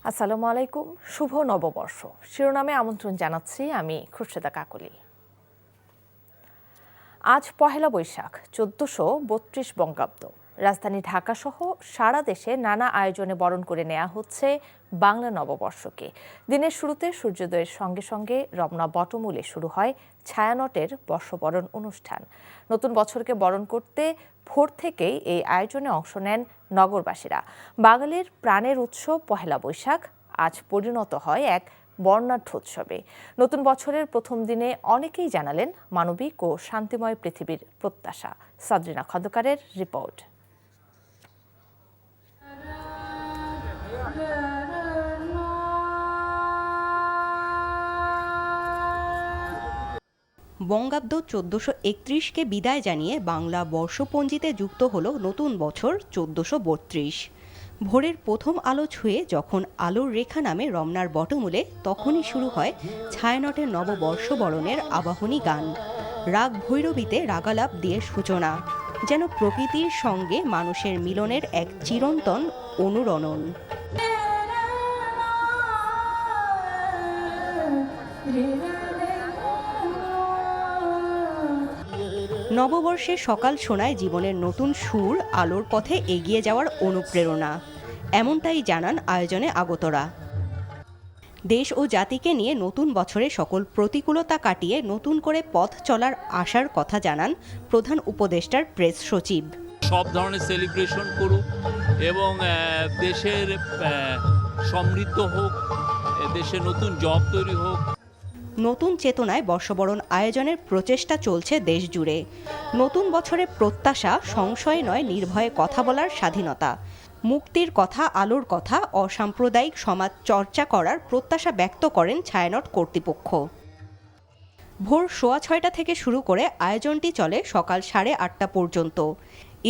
আসসালামু আলাইকুম, শুভ নববর্ষ। শিরোনামে আমন্ত্রণ জানাচ্ছি আমি খুরশেদা কাকলি। আজ পহেলা বৈশাখ 1432 বঙ্গাব্দ। রাজধানী ঢাকাসহ সারা দেশে নানা আয়োজনে বরণ করে নেওয়া হচ্ছে বাংলা নববর্ষকে। দিনের শুরুতে সূর্যোদয়ের সঙ্গে সঙ্গে রমনা বটমূলে শুরু হয় ছায়ানটের বর্ষবরণ অনুষ্ঠান। নতুন বছরকে বরণ করতে ভোর থেকেই এই আয়োজনে অংশ নেন নগরবাসীরা। বাঙালির প্রাণের উৎসব পহেলা বৈশাখ আজ পরিণত হয় এক বর্ণাঢ্যোৎসবে। নতুন বছরের প্রথম দিনে অনেকেই জানালেন মানবিক ও শান্তিময় পৃথিবীর প্রত্যাশা। সাদরিনা খন্দকারের রিপোর্ট। বঙ্গাব্দ 1431কে বিদায় জানিয়ে বাংলা বর্ষপঞ্জিতে যুক্ত হলো নতুন বছর 1432। ভোরের প্রথম আলো ছুঁয়ে যখন আলোর রেখা নামে রমনার বটমূলে, তখনই শুরু হয় ছায়ানটের নববর্ষ বরণের আবাহনী গান। রাগ ভৈরবীতে রাগালাপ দিয়ে সূচনা, যেন প্রকৃতির সঙ্গে মানুষের মিলনের এক চিরন্তন অনুরণন। নববর্ষে সকাল শোনায় জীবনের নতুন সুর, আলোর পথে এগিয়ে যাওয়ার অনুপ্রেরণা। এমনটাই জানান আয়োজনে আগতরা। দেশ ও জাতিকে নিয়ে নতুন বছরে সকল প্রতিকূলতা কাটিয়ে নতুন করে পথ চলার আশার কথা জানান প্রধান উপদেষ্টার প্রেস সচিব। সব ধরনের সেলিব্রেশন করুক এবং দেশের সমৃদ্ধ হোক, দেশে নতুন জব তৈরি হোক। নতুন চেতনায় বর্ষবরণ আয়োজনের প্রচেষ্টা চলছে দেশ জুড়ে। নতুন বছরে প্রত্যাশা, সংশয় নয়, নির্ভয়ে কথা বলার স্বাধীনতা, মুক্তির কথা, আলোর কথা, অসাম্প্রদায়িক সমাজ চর্চা করার প্রত্যাশা ব্যক্ত করেন ছায়ানট কর্তৃপক্ষ। ভোর 6:30 থেকে শুরু করে আয়োজনটি চলে সকাল 8:30 পর্যন্ত।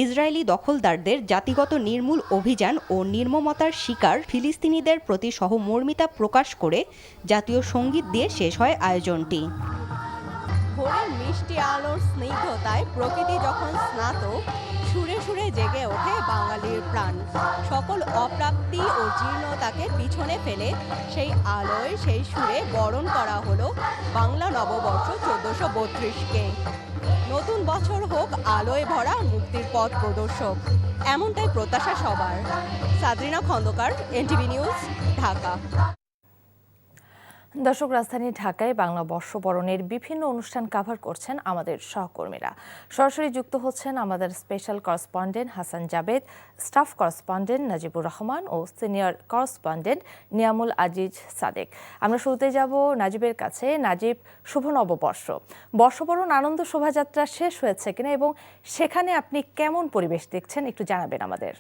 ইসরায়েলি দখলদারদের জাতিগত নির্মূল অভিযান ও নির্মমতার শিকার ফিলিস্তিনিদের প্রতি সহমর্মিতা প্রকাশ করে জাতীয় সঙ্গীত দিয়ে শেষ হয় আয়োজনটি। ভোরের মিষ্টি আলোর স্নিগ্ধতায় প্রকৃতি যখন স্নাত, সুরে সুরে জেগে ওঠে বাঙালির প্রাণ। সকল অপ্রাপ্তি ও জীর্ণতাকে পিছনে ফেলে সেই আলোয়, সেই সুরে বরণ করা হলো বাংলা নববর্ষ 1432কে। নতুন বছর হোক আলোয় ভরা, মুক্তির পথ প্রদর্শক, এমনটাই প্রত্যাশা সবার। সাদরিনা খন্দকার, এনটিভি নিউজ, ঢাকা। দর্শক, রাজধানী ঢাকায় বাংলা বর্ষবরণের বিভিন্ন অনুষ্ঠান কভার করছেন আমাদের সহকর্মীরা। সরাসরি যুক্ত হচ্ছেন আমাদের special correspondent Hasan Javed, staff correspondent Najibur Rahman ও সিনিয়র করেসপন্ডেন্ট নিয়ামুল আজিজ সাদেক। আমরা শুরুতে যাব নাজিবের কাছে। নাজিব, শুভ নববর্ষ। বর্ষবরণ আনন্দ শোভাযাত্রা শেষ হয়েছে কিনা এবং সেখানে আপনি কেমন পরিবেশ দেখছেন একটু জানাবেন আমাদের।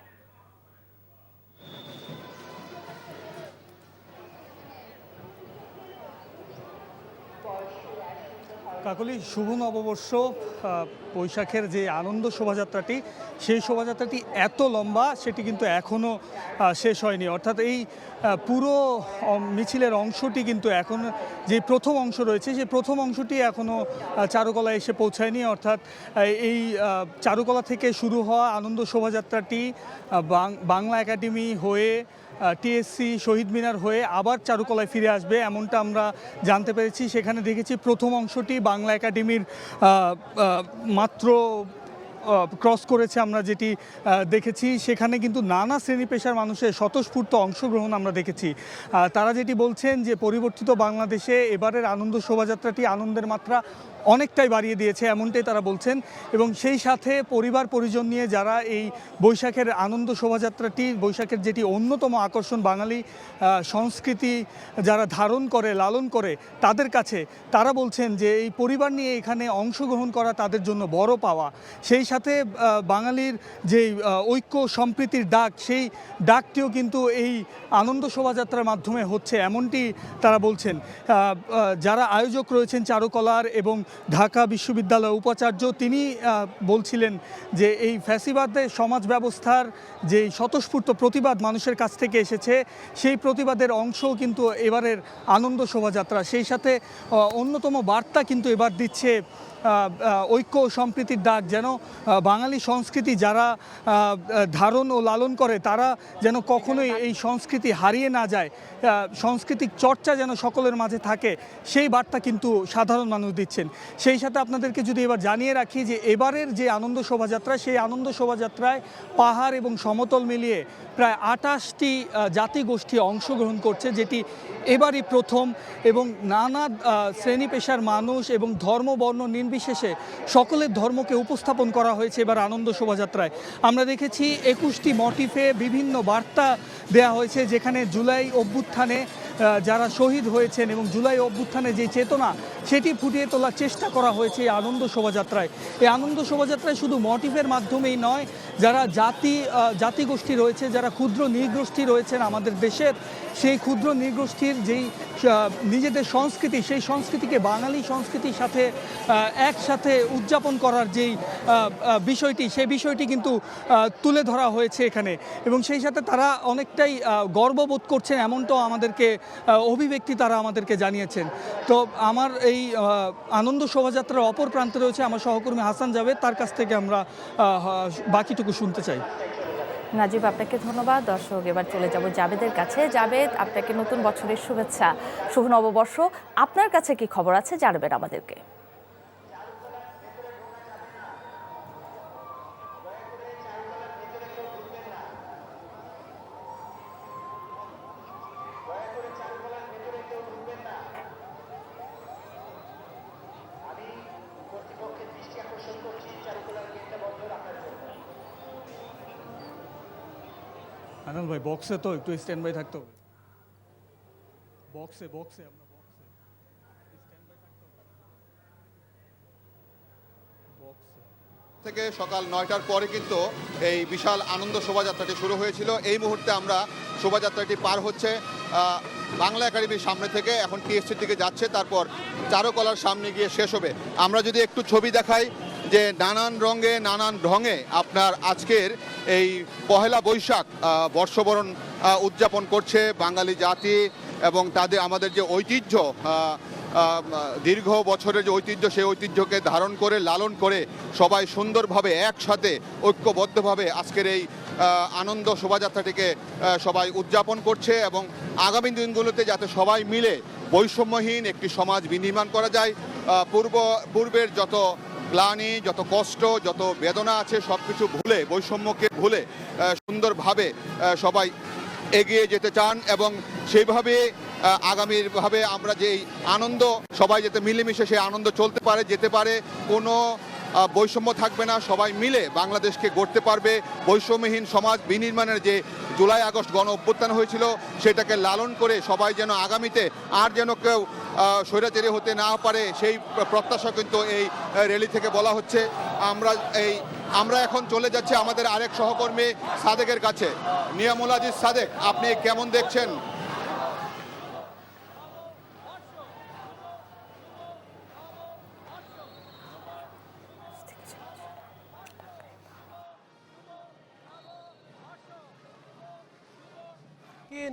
কাকলি, শুভ নববর্ষ। বৈশাখের যে আনন্দ শোভাযাত্রাটি, সেই শোভাযাত্রাটি এত লম্বা, সেটি কিন্তু এখনও শেষ হয়নি। অর্থাৎ এই পুরো মিছিলের অংশটি কিন্তু এখন যে প্রথম অংশ রয়েছে, সেই প্রথম অংশটি এখনও চারুকলায় এসে পৌঁছায়নি। অর্থাৎ এই চারুকলা থেকে শুরু হওয়া আনন্দ শোভাযাত্রাটি বাংলা একাডেমি হয়ে টিএসসি, শহীদ মিনার হয়ে আবার চারুকলায় ফিরে আসবে, এমনটা আমরা জানতে পেরেছি। সেখানে দেখেছি প্রথম অংশটি বাংলা একাডেমির মাত্র ক্রস করেছে। আমরা যেটি দেখেছি, সেখানে কিন্তু নানা শ্রেণী পেশার মানুষের স্বতঃস্ফূর্ত অংশগ্রহণ আমরা দেখেছি। তারা যেটি বলছেন যে পরিবর্তিত বাংলাদেশে এবারের আনন্দ শোভাযাত্রাটি আনন্দের মাত্রা অনেকটাই বাড়িয়ে দিয়েছে, এমনটাই তারা বলছেন। এবং সেই সাথে পরিবার পরিজন নিয়ে যারা এই বৈশাখের আনন্দ শোভাযাত্রাটি, বৈশাখের যেটি অন্যতম আকর্ষণ, বাঙালি সংস্কৃতি যারা ধারণ করে, লালন করে, তাদের কাছে তারা বলছেন যে এই পরিবার নিয়ে এখানে অংশগ্রহণ করা তাদের জন্য বড় পাওয়া। সেই সাথে বাঙালির যে ঐক্য সম্প্রীতির ডাক, সেই ডাকটিও কিন্তু এই আনন্দ শোভাযাত্রার মাধ্যমে হচ্ছে, এমনটি তারা বলছেন। যারা আয়োজক রয়েছেন চারুকলার এবং ঢাকা বিশ্ববিদ্যালয়ের উপাচার্য, তিনি বলছিলেন যে এই ফ্যাসিবাদের সমাজ ব্যবস্থার যে স্বতঃস্ফূর্ত প্রতিবাদ মানুষের কাছ থেকে এসেছে, সেই প্রতিবাদের অংশও কিন্তু এবারের আনন্দ শোভাযাত্রা। সেই সাথে অন্যতম বার্তা কিন্তু এবার দিচ্ছে ঐক্য ও সম্প্রীতির ডাক, যেন বাঙালি সংস্কৃতি যারা ধারণ ও লালন করে তারা যেন কখনোই এই সংস্কৃতি হারিয়ে না যায়, সাংস্কৃতিক চর্চা যেন সকলের মাঝে থাকে, সেই বার্তা কিন্তু সাধারণ মানুষ দিচ্ছেন। সেই সাথে আপনাদেরকে যদি এবার জানিয়ে রাখি যে এবারের যে আনন্দ শোভাযাত্রা, সেই আনন্দ শোভাযাত্রায় পাহাড় এবং সমতল মিলিয়ে প্রায় 28টি জাতিগোষ্ঠী অংশগ্রহণ করছে, যেটি এবারই প্রথম। এবং নানা শ্রেণী পেশার মানুষ এবং ধর্ম বর্ণ নির্বিশেষে সকলের ধর্মকে উপস্থাপন করা হয়েছে এবার আনন্দ শোভাযাত্রায়। আমরা দেখেছি 21টি মোটিফে বিভিন্ন বার্তা দেয়া হয়েছে, যেখানে জুলাই অভ্যুত্থানে যারা শহীদ হয়েছেন এবং জুলাই অভ্যুত্থানে যে চেতনা সেটি ফুটিয়ে তোলার চেষ্টা করা হয়েছে এই আনন্দ শোভাযাত্রায়। এই আনন্দ শোভাযাত্রায় শুধু মোটিফের মাধ্যমেই নয়, যারা জাতিগোষ্ঠী রয়েছে, যারা ক্ষুদ্র নৃগোষ্ঠী রয়েছেন আমাদের দেশের, সেই ক্ষুদ্র নৃগোষ্ঠীর যেই নিজেদের সংস্কৃতি, সেই সংস্কৃতিকে বাঙালি সংস্কৃতির সাথে একসাথে উদযাপন করার যেই বিষয়টি, সেই বিষয়টি কিন্তু তুলে ধরা হয়েছে এখানে। এবং সেই সাথে তারা অনেকটাই গর্ববোধ করছেন, এমনটাও আমাদেরকে অভিব্যক্তি তারা আমাদেরকে জানিয়েছেন। তো আমার এই আনন্দ শোভাযাত্রার অপর প্রান্তে রয়েছে আমার সহকর্মী হাসান জাভেদ, তার কাছ থেকে আমরা বাকিটুকু শুনতে চাই। নাজিব, আপনাকে ধন্যবাদ। দর্শক, এবার চলে যাব জাবেদের কাছে। জাবেদ, আপনাকে নতুন বছরের শুভেচ্ছা, শুভ নববর্ষ। আপনার কাছে কি খবর আছে জানাবেন আমাদেরকে। আনন্দ ভাই, বক্সে তো একটু স্ট্যান্ড বাই থাকতে হবে। বক্সে আমরা বক্সে থেকে সকাল 9টার পরে কিন্তু এই বিশাল আনন্দ শোভাযাত্রাটি শুরু হয়েছিল। এই মুহূর্তে আমরা শোভাযাত্রাটি পার হচ্ছে বাংলা একাডেমির সামনে থেকে, এখন টিএসসির দিকে যাচ্ছে, তারপর চারুকলার সামনে গিয়ে শেষ হবে। আমরা যদি একটু ছবি দেখাই যে নানান রঙে নানান ঢঙে আপনার আজকের এই পহেলা বৈশাখ বর্ষবরণ উদযাপন করছে বাঙালি জাতি, এবং তাদের আমাদের যে ঐতিহ্য, দীর্ঘ বছরের যে ঐতিহ্য, সেই ঐতিহ্যকে ধারণ করে লালন করে সবাই সুন্দরভাবে একসাথে ঐক্যবদ্ধভাবে আজকের এই আনন্দ শোভাযাত্রাটিকে সবাই উদযাপন করছে, এবং আগামী দিনগুলোতে যাতে সবাই মিলে বৈষম্যহীন একটি সমাজ বিনির্মাণ করা যায়, পূর্বের যত গ্লানি, যত কষ্ট, যত বেদনা আছে সব কিছু ভুলে, বৈষম্যকে ভুলে সুন্দরভাবে সবাই এগিয়ে যেতে চান, এবং সেইভাবে আগামীভাবে আমরা যে আনন্দ সবাই যাতে মিলেমিশে সেই আনন্দ চলতে পারে, যেতে পারে, কোনো বৈষম্য থাকবে না, সবাই মিলে বাংলাদেশকে গড়তে পারবে। বৈষম্যহীন সমাজ বিনির্মাণের যে জুলাই আগস্ট গণ অভ্যুত্থান হয়েছিল সেটাকে লালন করে সবাই যেন আগামীতে আর যেন কেউ স্বৈরাচারী হতে না পারে, সেই প্রত্যাশা কিন্তু এই র্যালি থেকে বলা হচ্ছে। আমরা এখন চলে যাচ্ছি আমাদের আরেক সহকর্মী সাদেকের কাছে। নিয়ামুল আজিজ সাদেক, আপনি কেমন দেখছেন?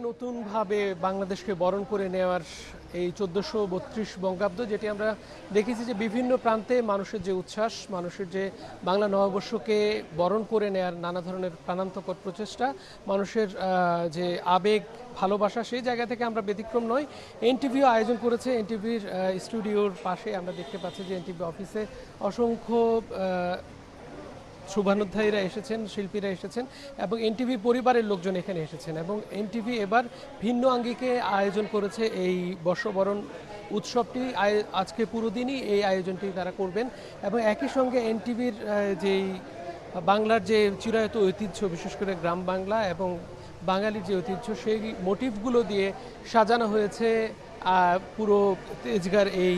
নতুনভাবে বাংলাদেশকে বরণ করে নেওয়ার এই 1432 বঙ্গাব্দ, যেটি আমরা দেখেছি যে বিভিন্ন প্রান্তে মানুষের যে উচ্ছ্বাস, মানুষের যে বাংলা নববর্ষকে বরণ করে নেওয়ার নানা ধরনের প্রাণান্তকর প্রচেষ্টা, মানুষের যে আবেগ, ভালোবাসা, সেই জায়গা থেকে আমরা ব্যতিক্রম নই। এনটিভিও আয়োজন করেছে। এনটিভির স্টুডিওর পাশে আমরা দেখতে পাচ্ছি যে এনটিভি অফিসে অসংখ্য শুভানুধ্যায়ীরা এসেছেন, শিল্পীরা এসেছেন, এবং এনটিভি পরিবারের লোকজন এখানে এসেছেন, এবং এনটিভি এবার ভিন্ন আঙ্গিকে আয়োজন করেছে এই বর্ষবরণ উৎসবটি। আজকে পুরো দিনই এই আয়োজনটি তারা করবেন, এবং একই সঙ্গে এনটিভির যেই বাংলার যে চিরায়ত ঐতিহ্য, বিশেষ করে গ্রাম বাংলা এবং বাঙালির যে ঐতিহ্য, সেই মোটিভগুলো দিয়ে সাজানো হয়েছে পুরো তেজগাঁর এই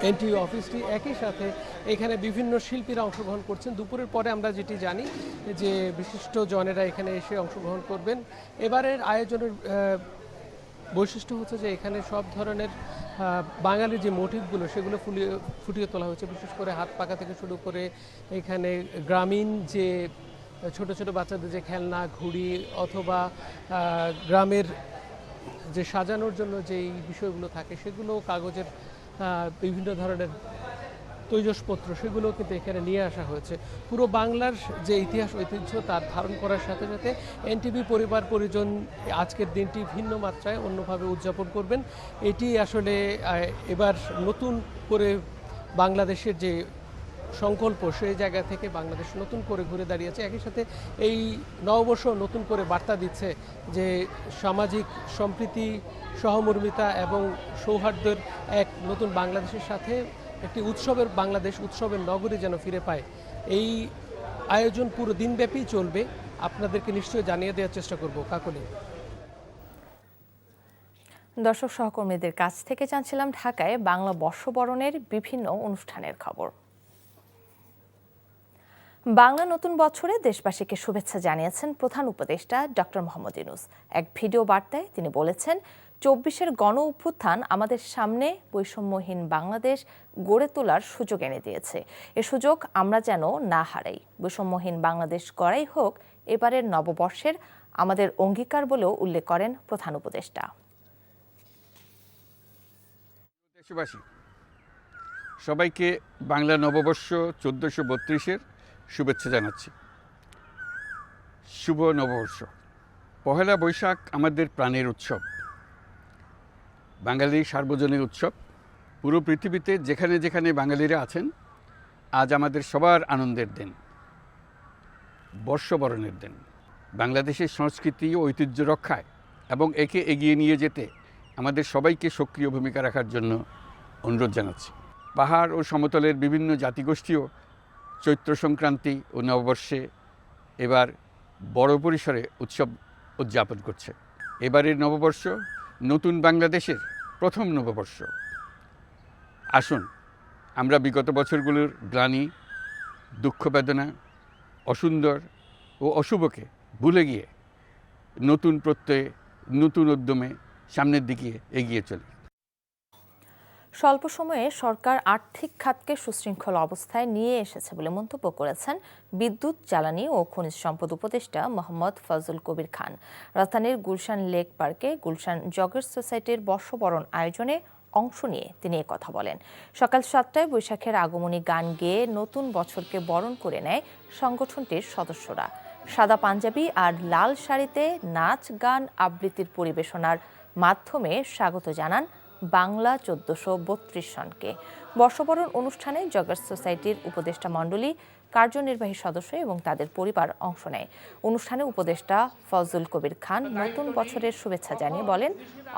এনটিভি অফিসটি। একই সাথে এখানে বিভিন্ন শিল্পীরা অংশগ্রহণ করছেন। দুপুরের পরে আমরা যেটি জানি যে বিশিষ্ট জনেরা এখানে এসে অংশগ্রহণ করবেন। এবারের আয়োজনের বৈশিষ্ট্য হচ্ছে যে এখানে সব ধরনের বাঙালির যে মোটিভগুলো সেগুলো ফুটিয়ে তোলা হয়েছে, বিশেষ করে হাত পাকা থেকে শুরু করে এখানে গ্রামীণ যে ছোট ছোট বাচ্চাদের যে খেলনা, ঘুড়ি, অথবা গ্রামের যে সাজানোর জন্য যেই বিষয়গুলো থাকে সেগুলো, কাগজের বিভিন্ন ধরনের তৈজসপত্র সেগুলো কিন্তু এখানে নিয়ে আসা হয়েছে। পুরো বাংলার যে ইতিহাস ঐতিহ্য তার ধারণ করার সাথে সাথে এনটিভি পরিবার পরিজন আজকের দিনটি ভিন্ন মাত্রায় অন্যভাবে উদযাপন করবেন। এটি আসলে এবার নতুন করে বাংলাদেশের যে সংকল্প সেই জায়গা থেকে বাংলাদেশ নতুন করে ঘুরে দাঁড়িয়েছে। একই সাথে এই নববর্ষ নতুন করে বার্তা দিচ্ছে যে সামাজিক সম্প্রীতি, সহমর্মিতা এবং সৌহার্দ্যের এক নতুন বাংলাদেশের সাথে একটি উৎসবের বাংলাদেশ, উৎসবের নগরী যেন ফিরে পায়। এই আয়োজন পুরো দিনব্যাপী চলবে, আপনাদেরকে নিশ্চয়ই জানিয়ে দেওয়ার চেষ্টা করব। কাকলি। দর্শক সহকর্মীদের কাছ থেকে জানছিলাম ঢাকায় বাংলা বর্ষবরণের বিভিন্ন অনুষ্ঠানের খবর। বাংলা নতুন বছরে দেশবাসীকে শুভেচ্ছা জানিয়েছেন প্রধান উপদেষ্টা ডক্টর মোহাম্মদ ইউনূস। এক ভিডিও বার্তায় তিনি বলেছেন, ২৪-এর গণ অভ্যুত্থান আমাদের সামনে বৈষম্যহীন বাংলাদেশ গড়ে তোলার সুযোগ এনে দিয়েছে। এ সুযোগ আমরা যেন না হারাই। বৈষম্যহীন বাংলাদেশ গড়াই হোক এবারের নববর্ষের আমাদের অঙ্গীকার বলেও উল্লেখ করেন প্রধান উপদেষ্টা। দেশবাসী, সবাইকে বাংলা নববর্ষ ১৪৩২-এর শুভেচ্ছা জানাচ্ছি। শুভ নববর্ষ। পহেলা বৈশাখ আমাদের প্রাণের উৎসব, বাঙালির সার্বজনীন উৎসব। পুরো পৃথিবীতে যেখানে যেখানে বাঙালিরা আছেন, আজ আমাদের সবার আনন্দের দিন, বর্ষবরণের দিন। বাংলাদেশের সংস্কৃতি ও ঐতিহ্য রক্ষায় এবং একে এগিয়ে নিয়ে যেতে আমাদের সবাইকে সক্রিয় ভূমিকা রাখার জন্য অনুরোধ জানাচ্ছি। পাহাড় ও সমতলের বিভিন্ন জাতিগোষ্ঠীও চৈত্র সংক্রান্তি ও নববর্ষে এবার বড় পরিসরে উৎসব উদযাপন করছে। এবারের নববর্ষ নতুন বাংলাদেশের প্রথম নববর্ষ। আসুন আমরা বিগত বছরগুলোর গ্লানি, দুঃখ, বেদনা, অসুন্দর ও অশুভকে ভুলে গিয়ে নতুন প্রত্যয়ে, নতুন উদ্যমে সামনের দিকে এগিয়ে চলি। স্বল্প সময়ে সরকার আর্থিক খাতকে সুশৃঙ্খল অবস্থায় নিয়ে এসেছে বলে মন্তব্য করেছেন বিদ্যুৎ, জ্বালানি ও খনিজ সম্পদ উপদেষ্টা মোহাম্মদ ফজল কবির খান। রাজধানীর গুলশান লেক পার্কে গুলশান জগার্স সোসাইটির বর্ষবরণ আয়োজনে অংশ নিয়ে তিনি একথা বলেন। সকাল ৭টায় বৈশাখের আগমনী গান গেয়ে নতুন বছরকে বরণ করে নেয় সংগঠনটির সদস্যরা। সাদা পাঞ্জাবি আর লাল শাড়িতে নাচ, গান, আবৃত্তির পরিবেশনার মাধ্যমে স্বাগত জানান বাংলা ১৪৩২ সনকে। বর্ষবরণ অনুষ্ঠানে জগার্স সোসাইটির উপদেষ্টা মণ্ডলী, কার্যনির্বাহী সদস্য এবং তাদের পরিবার অংশ নেয়। অনুষ্ঠানে উপদেষ্টা ফজল কবির খান নতুন বছরের শুভেচ্ছা জানিয়ে বলেন,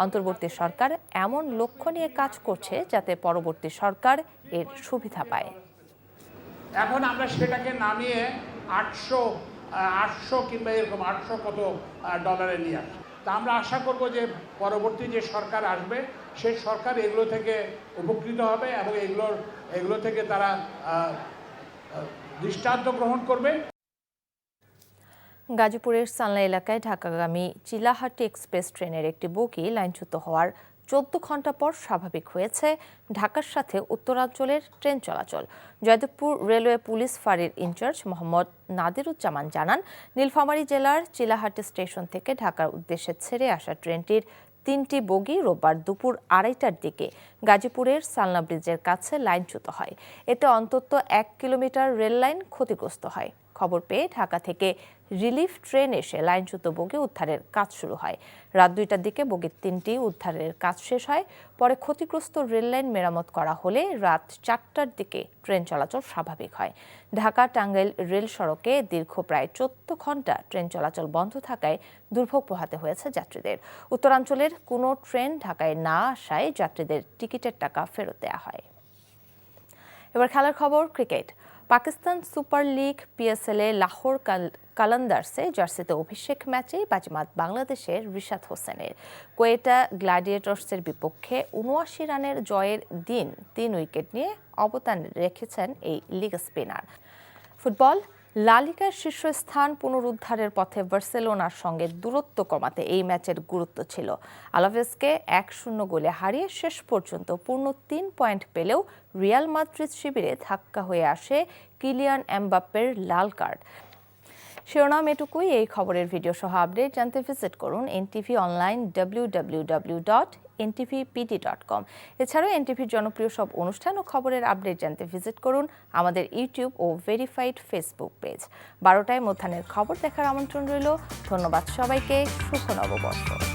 অন্তর্বর্তী সরকার এমন লক্ষ্য নিয়ে কাজ করছে যাতে পরবর্তী সরকার এর সুবিধা পায়। এখন আমরা সেটাকে নামিয়ে ৮০০ কিংবা এরকম ৮০০ কত ডলারে নিয়ে আসি। তা আমরা আশা করব যে পরবর্তী যে সরকার আসবে সেই সরকার এগুলো থেকে উপকৃত হবে এবং এগুলো থেকে তারা দৃষ্টান্ত গ্রহণ করবে। গাজীপুরের সালনা এলাকায় ঢাকাগামী চিলাহাটি এক্সপ্রেস ট্রেনের একটি বগি লাইনচ্যুত হওয়ার ১৪ ঘণ্টা পর স্বাভাবিক হয়েছে ঢাকার সাথে উত্তরাঞ্চলের ট্রেন চলাচল। জয়দেবপুর রেলওয়ে পুলিশ ফাঁড়ির ইনচার্জ মোহাম্মদ নাদিরুজ্জামান জানান, নীলফামারী জেলার চিলাহাটি স্টেশন থেকে ঢাকার উদ্দেশ্যে ছেড়ে আসা ট্রেনটির ৩টি বগি রোববার দুপুর ২:৩০টার দিকে গাজীপুরের সালনা ব্রিজের কাছে লাইনচ্যুত হয়। এতে অন্তত ১ কিলোমিটার রেল লাইন ক্ষতিগ্রস্ত হয়। খবর পেয়ে ঢাকা থেকে রিলিফ ট্রেন এসে লাইনচ্যুত বগি উদ্ধারের কাজ শুরু হয়। রাত ২টার দিকে বগির ৩টি উদ্ধারের কাজ শেষ হয়। পরে ক্ষতিগ্রস্ত রেললাইন মেরামত করা হলে রাত ৪টার দিকে ট্রেন চলাচল স্বাভাবিক হয়। ঢাকা টাঙ্গাইল রেল সড়কে দীর্ঘ প্রায় ১৪ ঘণ্টা ট্রেন চলাচল বন্ধ থাকায় দুর্ভোগ পোহাতে হয়েছে যাত্রীদের। উত্তরাঞ্চলের কোনো ট্রেন ঢাকায় না আসায় যাত্রীদের টিকিটের টাকা ফেরত দেওয়া হয়। এবার খেলার খবর। Cricket. Pakistan super league PSL এ লাহোর কালান্দার্সে জার্সিতে অভিষেক ম্যাচে বাজিমাত বাংলাদেশের রিশাদ হোসেনের। কোয়েটা গ্ল্যাডিয়েটর্সের বিপক্ষে ৭৯ রানের জয়ের দিন ৩ উইকেট নিয়ে অবদান রেখেছেন এই লিগ স্পিনার। ফুটবল। লা লিগার শীর্ষস্থান পুনরুদ্ধারের পথে বার্সেলোনার সঙ্গে দূরত্ব কমাতে এই ম্যাচের গুরুত্ব ছিল। আলাভেসকে ১-০ গোলে হারিয়ে শেষ পর্যন্ত পূর্ণ ৩ পয়েন্ট পেলেও রিয়াল মাদ্রিদ শিবিরে ধাক্কা হয়ে আসে কিলিয়ান এমবাপ্পের লাল কার্ড। শিরোনাম এটুকুই। এই খবরের ভিডিও সহ আপডেট জানতে ভিজিট করুন এনটিভি অনলাইন www.ntv ntv.pd.com। এছাড়াও এনটিভির জনপ্রিয় সব অনুষ্ঠান ও খবরের আপডেট জানতে ভিজিট করুন আমাদের ইউটিউব ও ভেরিফাইড ফেসবুক পেজ। 12টায় মধ্যাহ্নের খবর দেখার আমন্ত্রণ রইল। ধন্যবাদ সবাইকে। শুভ নববর্ষ।